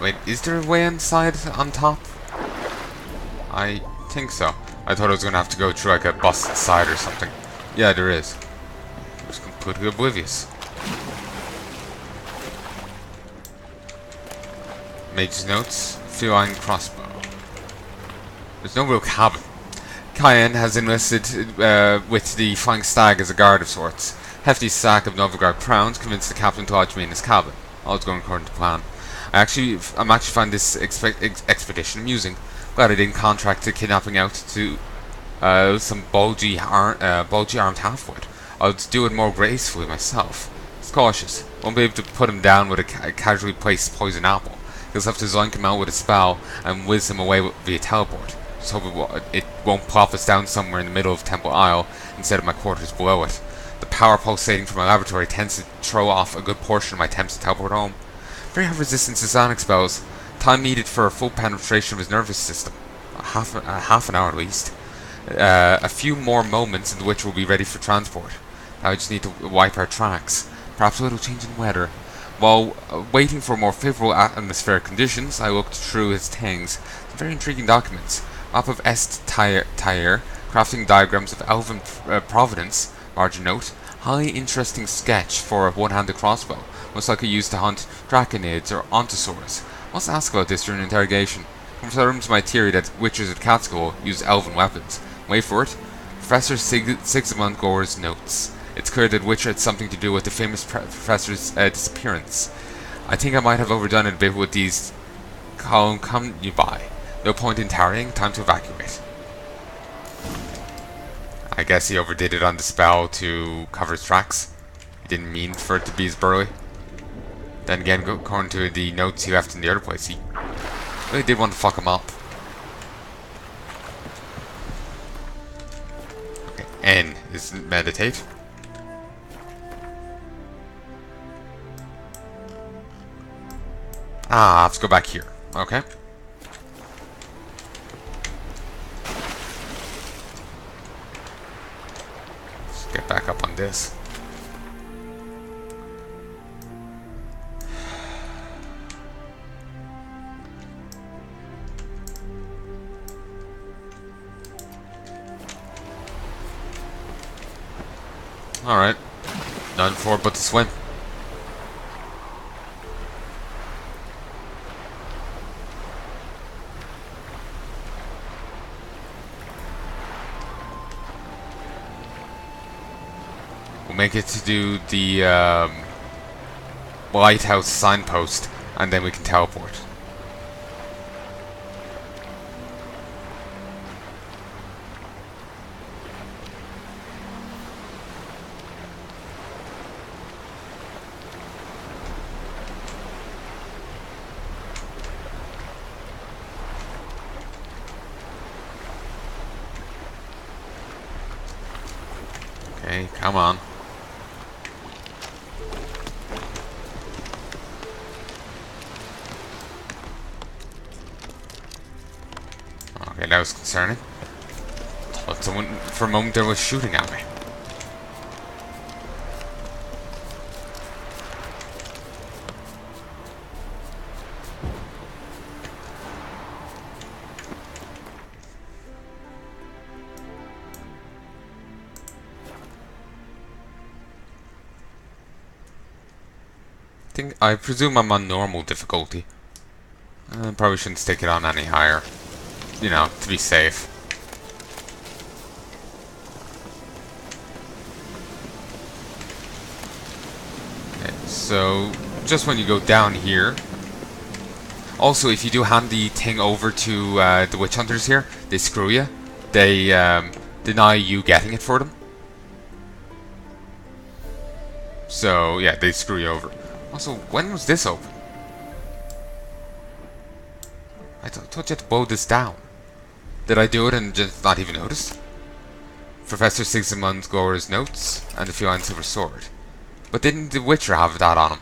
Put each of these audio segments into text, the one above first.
Wait, is there a way inside on top? I think so. I thought I was gonna have to go through like a busted side or something. Yeah, there is. I'm just completely oblivious. Mage's notes. Feline crossbow. There's no real cabin. Cayenne has enlisted with the Flying Stag as a guard of sorts. Hefty sack of Novigrad crowns convinced the captain to lodge me in his cabin. All is going according to plan. I'm actually finding this expedition amusing. Glad I didn't contract to kidnapping out to some bulgy armed halfwit. I'll do it more gracefully myself. It's cautious. Won't be able to put him down with a casually placed poison apple. He'll have to zoink him out with a spell and whiz him away via teleport. Just hope it won't plop us down somewhere in the middle of Temple Isle instead of my quarters below it. The power pulsating from my laboratory tends to throw off a good portion of my attempts to teleport home. Very high resistance to sonic spells. Time needed for a full penetration of his nervous system. Half an hour at least. A few more moments in which we'll be ready for transport. Now I just need to wipe our tracks. Perhaps a little change in weather. While waiting for more favorable atmospheric conditions, I looked through his things. Some very intriguing documents. Map of Est Tyre, crafting diagrams of Elven Providence, margin note, highly interesting sketch for a one-handed crossbow, most likely used to hunt draconids or ontosaurs. Must ask about this during interrogation. Confirms my theory that witches at Catskill use elven weapons. Wait for it. Professor Sigimund Gore's notes. It's clear that Witcher had something to do with the famous professor's disappearance. I think I might have overdone it a bit with these concubi. No point in tarrying, time to evacuate. I guess he overdid it on the spell to cover his tracks. He didn't mean for it to be as burly. Then again, according to the notes he left in the other place, he really did want to fuck him up. Okay, N is meditate. I have to go back here. Okay. Get back up on this. Alright. None for it but to swim. We'll make it to do the lighthouse signpost, and then we can teleport. Okay, come on. Okay, that was concerning. Thought someone for a moment there was shooting at me. I presume I'm on normal difficulty. Probably shouldn't stick it on any higher. You know, to be safe. Okay, so just when you go down here. Also, if you do hand the thing over to the witch hunters here, they screw you. They deny you getting it for them. So yeah, they screw you over. Also, when was this open? I thought you had to blow this down. Did I do it and just not even notice? Professor Sigimund Gore's notes and the feline silver sword. But didn't the Witcher have that on him?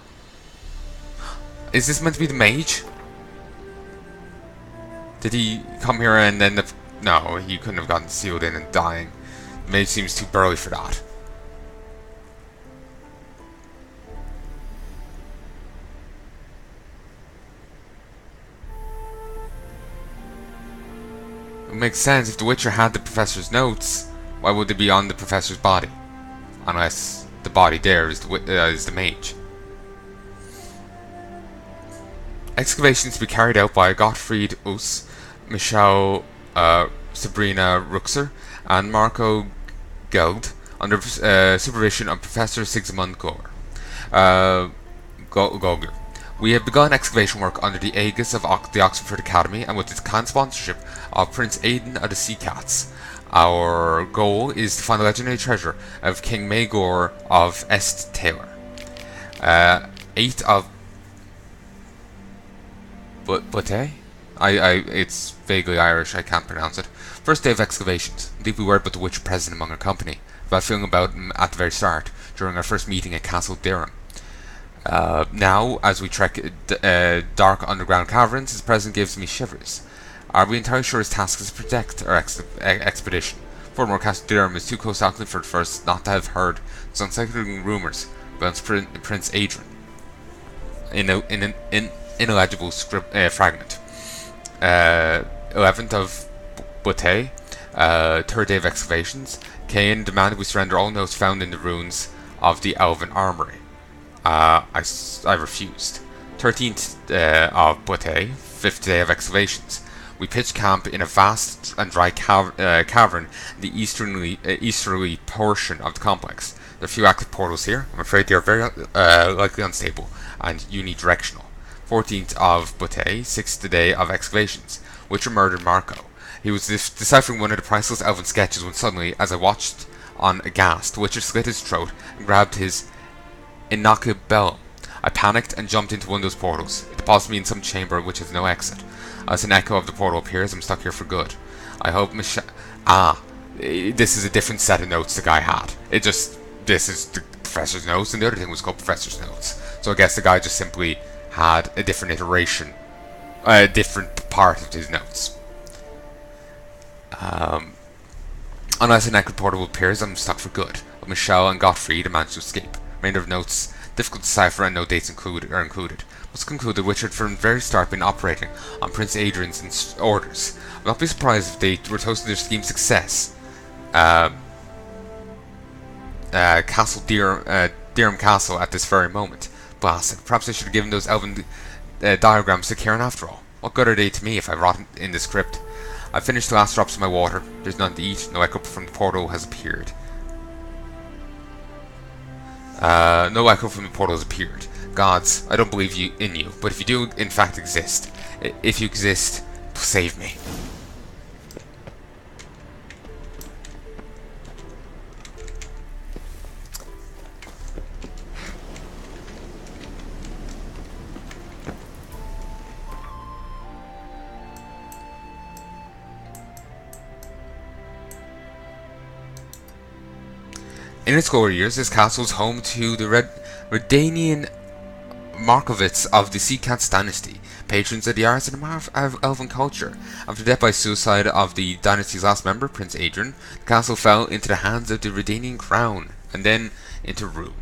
Is this meant to be the mage? Did he come here and then no, he couldn't have gotten sealed in and dying. The mage seems too burly for that. makes sense. If the Witcher had the Professor's notes, why would they be on the Professor's body? Unless the body there is the mage. Excavations to be carried out by Gottfried Us, Michelle Sabrina Ruxer, and Marco Geld under supervision of Professor Sigimund Gloger. We have begun excavation work under the aegis of the Oxford Academy and with the kind sponsorship of Prince Aidan of the Sea Cats. Our goal is to find the legendary treasure of King Maegor of Scoia'tael. 8 of Bute? It's vaguely Irish, I can't pronounce it. First day of excavations. Deeply worried about the Witcher present among our company. About feeling about him at the very start, during our first meeting at Castle Durham. Now, as we trek dark underground caverns, his presence gives me shivers. Are we entirely sure his task is to protect our expedition? Furthermore, Castle Durham is too close to Auckland for us not to have heard some unsettling rumours about Prince Adrian. In an illegible fragment. 11th of Bute, 3rd day of excavations. Cain demanded we surrender all notes found in the ruins of the Elven Armory. I refused. 13th of Bute, 5th day of excavations. We pitched camp in a vast and dry cavern in the easterly portion of the complex. There are few active portals here. I'm afraid they are very likely unstable and unidirectional. 14th of Bute, 6th day of excavations. Witcher murdered Marco. He was deciphering one of the priceless elven sketches when suddenly, as I watched on aghast, the Witcher slit his throat and grabbed his inoculum. I panicked and jumped into one of those portals. It deposited me in some chamber which has no exit. As an echo of the portal appears, I'm stuck here for good. I hope this is a different set of notes the guy had. This is the Professor's notes, and the other thing was called Professor's notes. So I guess the guy just simply had a different iteration, a different part of his notes. Unless an echo portal appears, I'm stuck for good. But Michelle and Gottfried managed to escape. Remainder of notes difficult to decipher and no dates are included. Must conclude that Witcher had from the very start been operating on Prince Adrian's orders. I would not be surprised if they were toasting their scheme's success. Castle Durham Castle at this very moment. Blasted. Perhaps I should have given those elven diagrams to Kieran after all. What good are they to me if I rot in this crypt? I've finished the last drops of my water. There's none to eat. No echo from the portal has appeared. No echo from the portal has appeared. Gods, I don't believe in you, but if you do in fact exist, if you exist, save me. In its glory years, this castle is home to the Redanian Markovits of the Sea Cats dynasty, patrons of the arts and of elven culture. After death by suicide of the dynasty's last member, Prince Adrian, the castle fell into the hands of the Redanian crown, and then into ruin.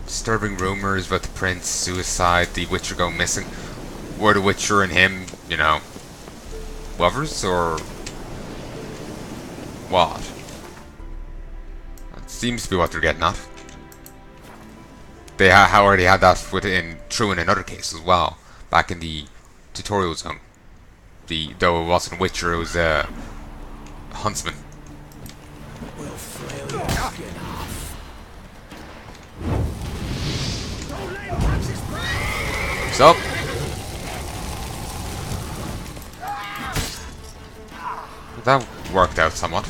Disturbing rumors about the prince, suicide, the Witcher going missing. Were the Witcher and him, lovers, or what? That seems to be what they're getting at. They already had that true in another case as well, back in the tutorial zone. Though it wasn't a Witcher, it was a huntsman. We'll flail your skin off. So, that worked out somewhat.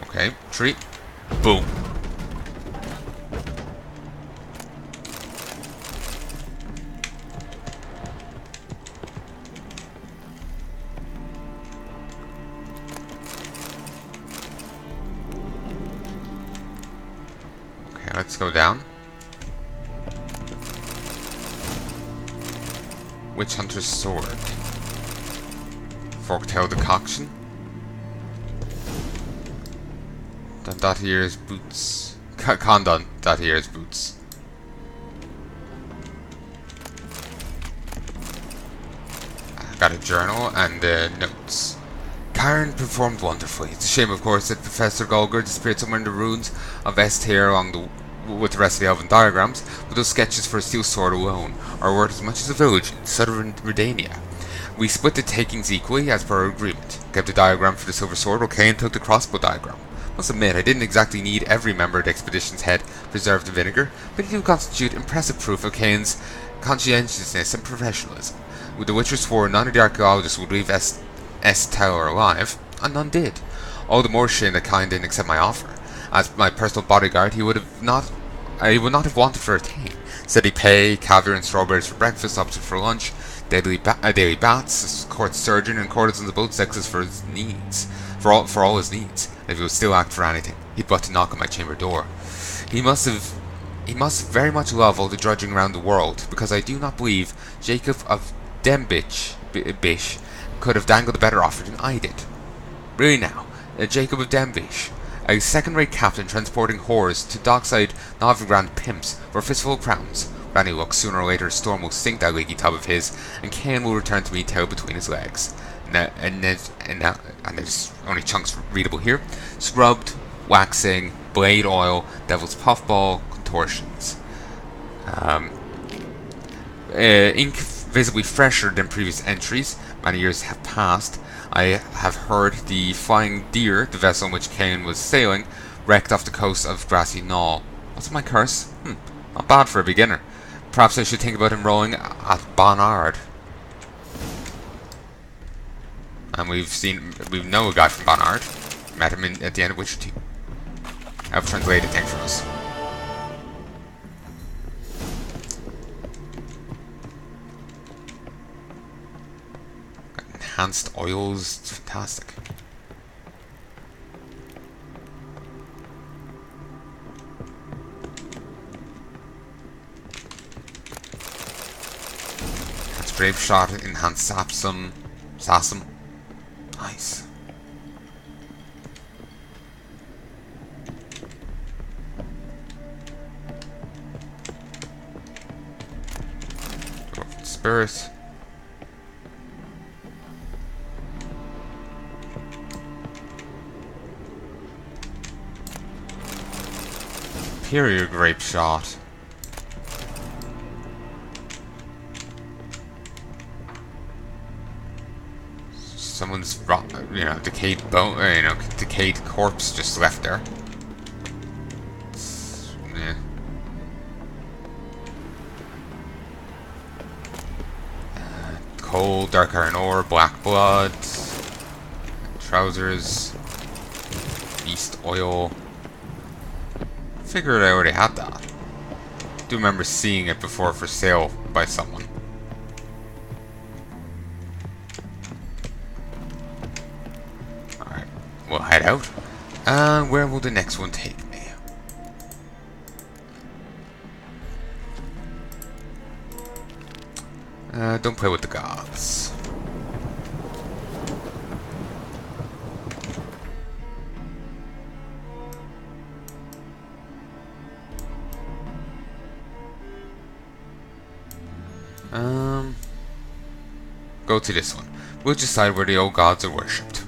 Okay, tree. Boom. Okay, let's go down. Witch Hunter's Sword. Forktail Decoction. Dandotier's Boots. Condon that here is boots. I got a journal and notes. Karen performed wonderfully. It's a shame, of course, that Professor Gloger disappeared somewhere in the ruins of Scoia'tael along with the rest of the elven diagrams, but those sketches for a steel sword alone are worth as much as a village in southern Redania. We split the takings equally as per our agreement. Kept the diagram for the silver sword while Cain took the crossbow diagram. Must admit, I didn't exactly need every member of the expedition's head preserved in vinegar, but it do constitute impressive proof of Cain's conscientiousness and professionalism. The Witcher swore none of the archaeologists would leave Scoia'tael alive, and none did. All the more shame that Cain didn't accept my offer. As my personal bodyguard, he would not have wanted for a thing. Steady pay, caviar and strawberries for breakfast, option for lunch, daily baths, a court surgeon, and courtesans of both sexes for his needs. For all his needs. If he would still act for anything, he'd but to knock on my chamber door. He must very much love all the drudging around the world, because I do not believe Jacob of Dembish could have dangled a better offer than I did. Really now, Jacob of Dembish, a second-rate captain transporting whores to dockside Novigrad pimps for a fistful of crowns. Granny looks, sooner or later a storm will sink that leaky tub of his, and Cain will return to me tail between his legs. And there's only chunks readable here. Scrubbed, waxing, blade oil, devil's puffball, contortions. Ink visibly fresher than previous entries. Many years have passed. I have heard the Flying Deer, the vessel in which Cain was sailing, wrecked off the coast of Grassy Knoll. What's my curse? Not bad for a beginner. Perhaps I should think about enrolling at Barnard. And we know a guy from Barnard. Met him at the end of Witcher 2. I've translated things for us. Got enhanced oils, it's fantastic. Enhanced Brave Shot, enhanced Sapsum. Nice. Spirit. Superior Grape Shot. Someone's decayed bone, decayed corpse just left there. Yeah. Coal, dark iron ore, black blood, trousers, beast oil. Figured I already had that. Do remember seeing it before for sale by someone. We'll head out. And where will the next one take me? Don't play with the gods. Go to this one. We'll decide where the old gods are worshipped.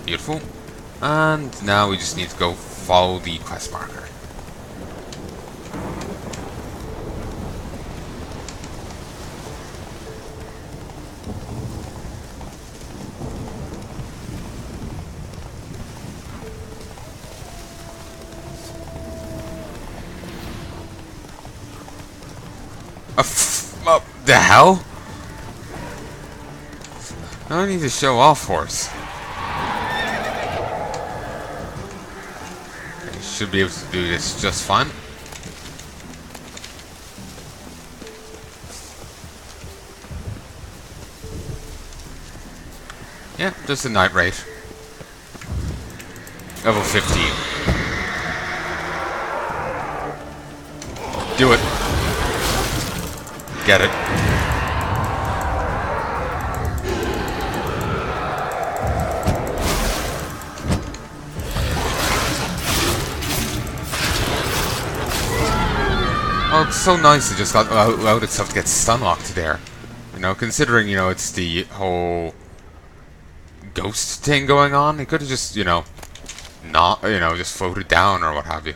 Beautiful. And now we just need to go follow the quest marker. The hell? I need to show off horse. I should be able to do this just fine. Yeah, just a night raid. Level 15. Do it. Get it. Oh, it's so nice it just allowed itself to get stun locked there. You know, considering, you know, it's the whole ghost thing going on, it could have just, you know, not, you know, just floated down or what have you.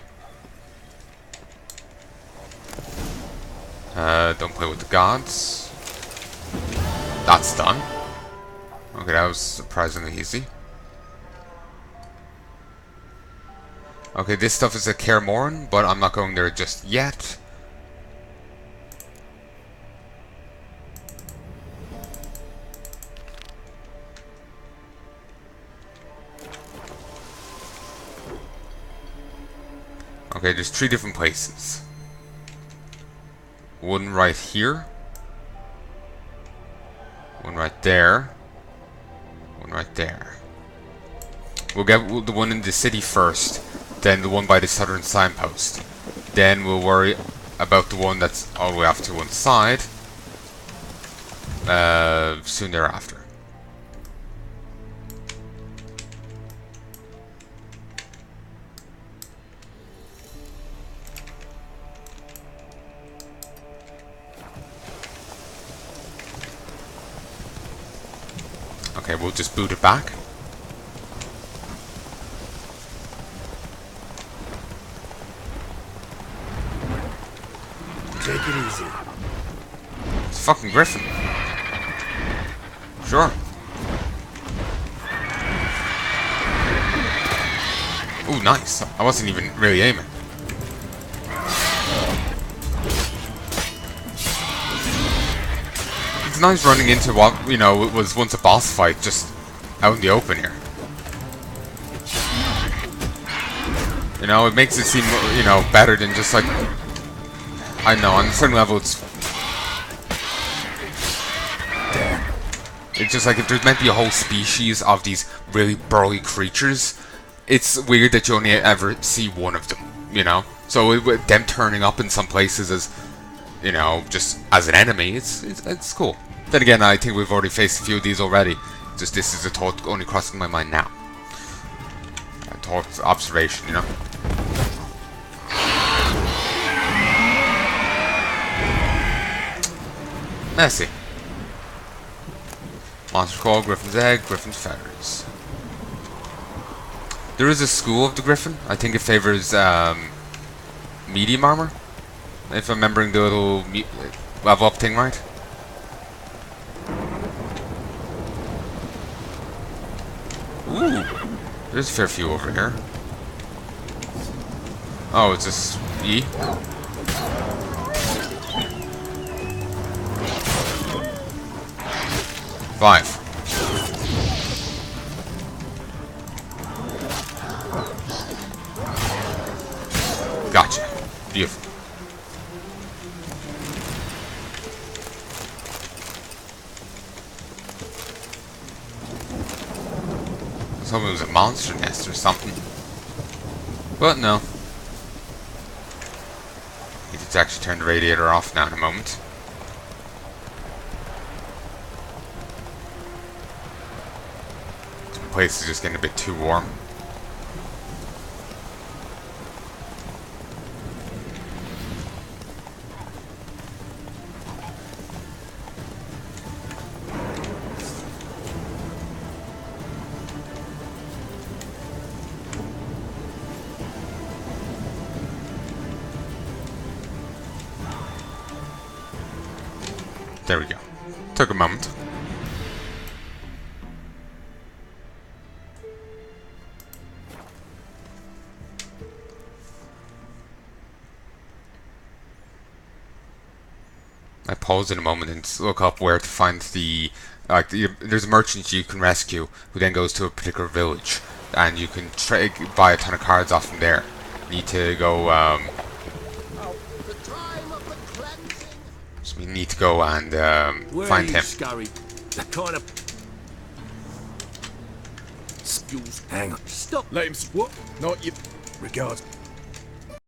Don't play with the gods. That's done. Okay, that was surprisingly easy. Okay, this stuff is a Kaer Morhen, but I'm not going there just yet. Okay, there's 3 different places. One right here. One right there. One right there. We'll get the one in the city first, then the one by the southern signpost. Then we'll worry about the one that's all the way off to one side soon thereafter. Okay, we'll just boot it back. Take it easy. It's a fucking griffin. Sure. Ooh, nice. I wasn't even really aiming. It's nice running into what, you know, it was once a boss fight just out in the open here. You know, it makes it seem, you know, better than just like, I know, on a certain level it's just like if there's meant to be a whole species of these really burly creatures, it's weird that you only ever see one of them, you know? So them turning up in some places as, you know, just as an enemy, it's cool. Then again, I think we've already faced a few of these already. Just this is a thought only crossing my mind now. A thought observation, you know? Messy. Monster Call, Griffin's Egg, Griffin's Feathers. There is a school of the Griffin. I think it favors medium armor. If I'm remembering the little level up thing right. Ooh, there's a fair few over here. Oh, it's just E. Five. Gotcha. Beautiful. I was hoping it was a monster nest or something. But no. Need to actually turn the radiator off now in a moment. This place is just getting a bit too warm. There we go. Took a moment. I paused in a moment and look up where to find the there's a merchant you can rescue who then goes to a particular village and you can buy a ton of cards off from there. Need to go so we need to go and find him. The kind of excuse. Hang on. Stop. Let him. What? Not you. Regards.